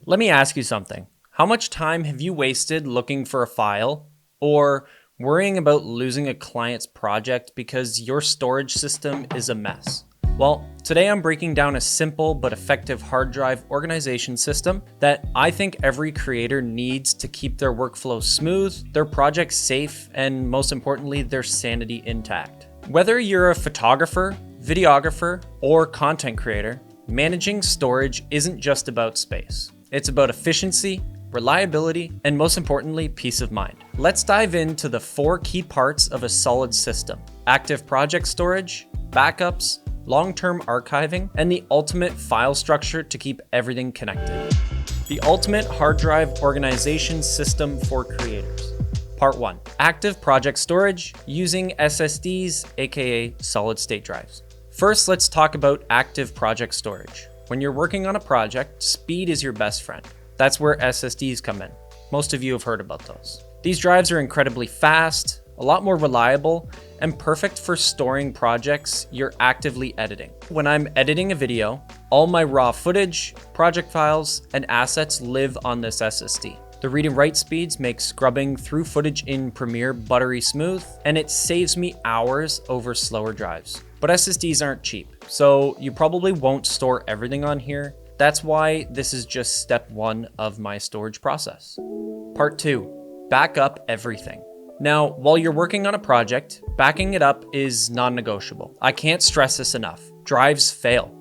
Let me ask you something. How much time have you wasted looking for a file or worrying about losing a client's project because your storage system is a mess? Well, today I'm breaking down a simple but effective hard drive organization system that I think every creator needs to keep their workflow smooth, their projects safe, and most importantly, their sanity intact. Whether you're a photographer, videographer, or content creator, managing storage isn't just about space. It's about efficiency, reliability, and most importantly, peace of mind. Let's dive into the 4 key parts of a solid system: active project storage, backups, long-term archiving, and the ultimate file structure to keep everything connected. The ultimate hard drive organization system for creators. Part 1, active project storage using SSDs, aka solid state drives. First, let's talk about active project storage. When you're working on a project, speed is your best friend. That's where SSDs come in. Most of you have heard about those. These drives are incredibly fast, a lot more reliable, and perfect for storing projects you're actively editing. When I'm editing a video, all my raw footage, project files, and assets live on this SSD. The read and write speeds make scrubbing through footage in Premiere buttery smooth, and it saves me hours over slower drives. But SSDs aren't cheap, so you probably won't store everything on here. That's why this is just step 1 of my storage process. Part 2, back up everything. Now, while you're working on a project, backing it up is non-negotiable. I can't stress this enough. Drives fail.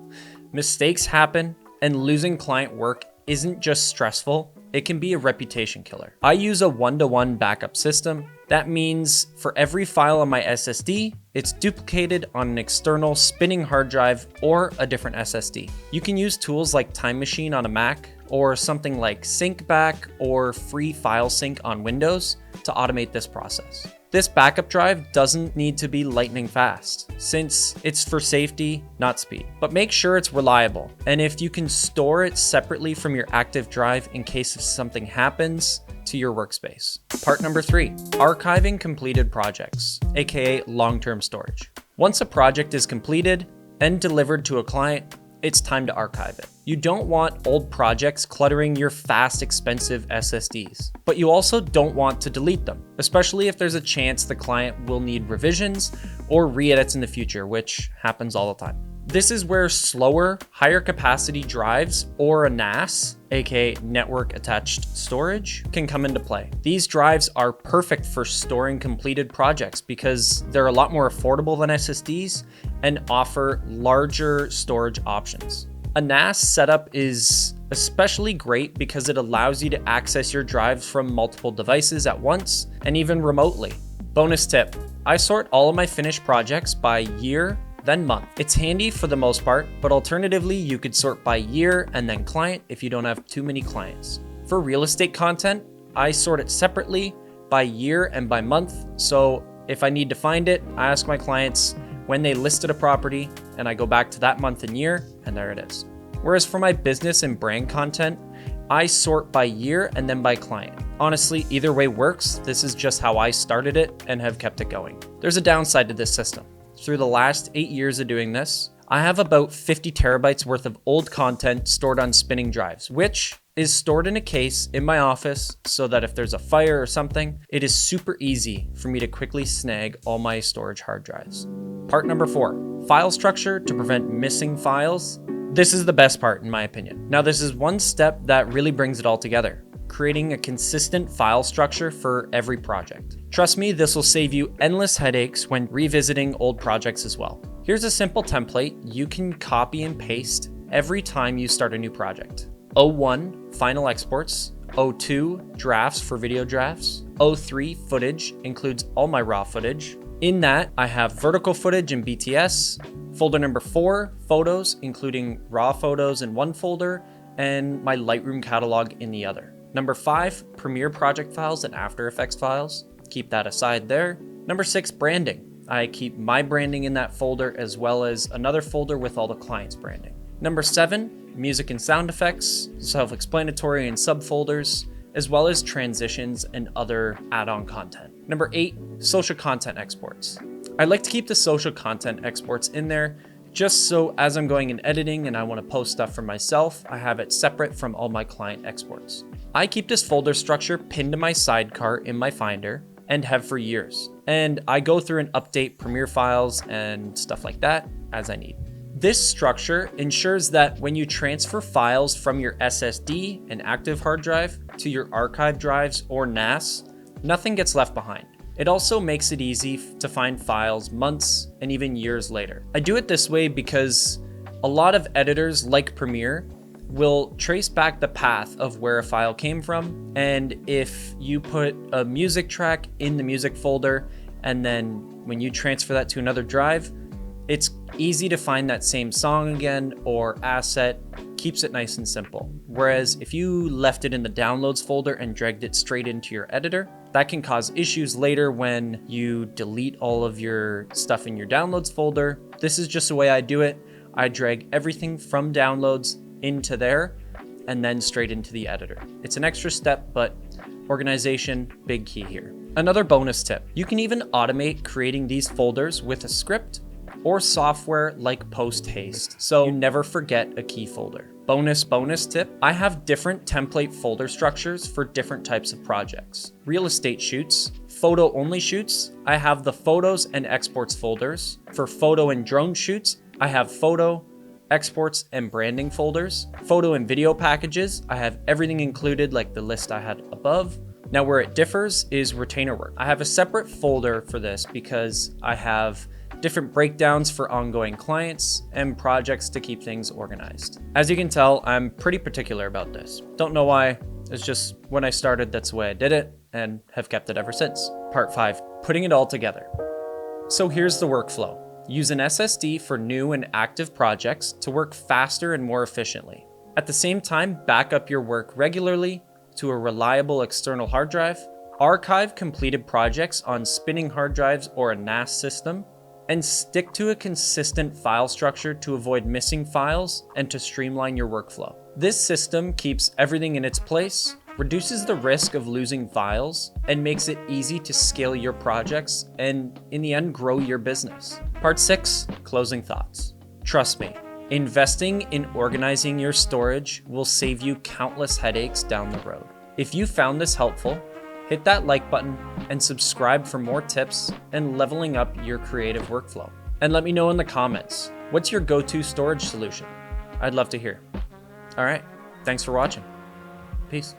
Mistakes happen, and losing client work isn't just stressful, it can be a reputation killer. I use a 1-to-1 backup system. That means for every file on my SSD, it's duplicated on an external spinning hard drive or a different SSD. You can use tools like Time Machine on a Mac or something like SyncBack or Free File Sync on Windows to automate this process. This backup drive doesn't need to be lightning fast, since it's for safety, not speed. But make sure it's reliable, and if you can store it separately from your active drive in case if something happens to your workspace. Part number 3, archiving completed projects, aka long-term storage. Once a project is completed and delivered to a client, it's time to archive it. You don't want old projects cluttering your fast, expensive SSDs, but you also don't want to delete them, especially if there's a chance the client will need revisions or re-edits in the future, which happens all the time. This is where slower, higher capacity drives or a NAS, aka network attached storage, can come into play. These drives are perfect for storing completed projects because they're a lot more affordable than SSDs and offer larger storage options. A NAS setup is especially great because it allows you to access your drives from multiple devices at once and even remotely. Bonus tip, I sort all of my finished projects by year, then month. It's handy for the most part, but alternatively, you could sort by year and then client if you don't have too many clients. For real estate content, I sort it separately by year and by month. So if I need to find it, I ask my clients when they listed a property and I go back to that month and year and there it is. Whereas for my business and brand content, I sort by year and then by client. Honestly, either way works. This is just how I started it and have kept it going. There's a downside to this system. Through the last 8 years of doing this, I have about 50 terabytes worth of old content stored on spinning drives, which is stored in a case in my office so that if there's a fire or something, it is super easy for me to quickly snag all my storage hard drives. Part number 4, file structure to prevent missing files. This is the best part in my opinion. Now this is one step that really brings it all together, creating a consistent file structure for every project. Trust me, this will save you endless headaches when revisiting old projects as well. Here's a simple template you can copy and paste every time you start a new project. O1, final exports. O2, drafts for video drafts. O3, footage, includes all my raw footage. In that, I have vertical footage in BTS. Folder number 4, photos, including raw photos in one folder, and my Lightroom catalog in the other. Number 5, Premiere project files and After Effects files. Keep that aside there. Number 6, branding. I keep my branding in that folder as well as another folder with all the client's branding. Number 7, music and sound effects, self-explanatory and subfolders, as well as transitions and other add-on content. Number 8, social content exports. I like to keep the social content exports in there just so as I'm going and editing and I want to post stuff for myself, I have it separate from all my client exports. I keep this folder structure pinned to my sidecar in my Finder and have for years. And I go through and update Premiere files and stuff like that as I need. This structure ensures that when you transfer files from your SSD and active hard drive to your archive drives or NAS, nothing gets left behind. It also makes it easy to find files months and even years later. I do it this way because a lot of editors like Premiere will trace back the path of where a file came from. And if you put a music track in the music folder, and then when you transfer that to another drive, it's easy to find that same song again or asset, keeps it nice and simple. Whereas if you left it in the downloads folder and dragged it straight into your editor, that can cause issues later when you delete all of your stuff in your downloads folder. This is just the way I do it. I drag everything from downloads into there and then straight into the editor. It's an extra step, but organization, big key here. Another bonus tip, you can even automate creating these folders with a script or software like Post Haste, so you never forget a key folder. Bonus tip, I have different template folder structures for different types of projects. Real estate shoots, photo only shoots, I have the photos and exports folders. For photo and drone shoots, I have photo, exports, and branding folders. Photo and video packages, I have everything included like the list I had above. Now where it differs is retainer work. I have a separate folder for this because I have different breakdowns for ongoing clients and projects to keep things organized. As you can tell, I'm pretty particular about this. Don't know why, it's just when I started, that's the way I did it and have kept it ever since. Part 5, putting it all together. So here's the workflow. Use an SSD for new and active projects to work faster and more efficiently. At the same time, back up your work regularly to a reliable external hard drive, archive completed projects on spinning hard drives or a NAS system, and stick to a consistent file structure to avoid missing files and to streamline your workflow. This system keeps everything in its place, reduces the risk of losing files, and makes it easy to scale your projects and, in the end, grow your business. Part 6, closing thoughts. Trust me, investing in organizing your storage will save you countless headaches down the road. If you found this helpful, hit that like button and subscribe for more tips and leveling up your creative workflow. And let me know in the comments, what's your go-to storage solution? I'd love to hear. All right, thanks for watching. Peace.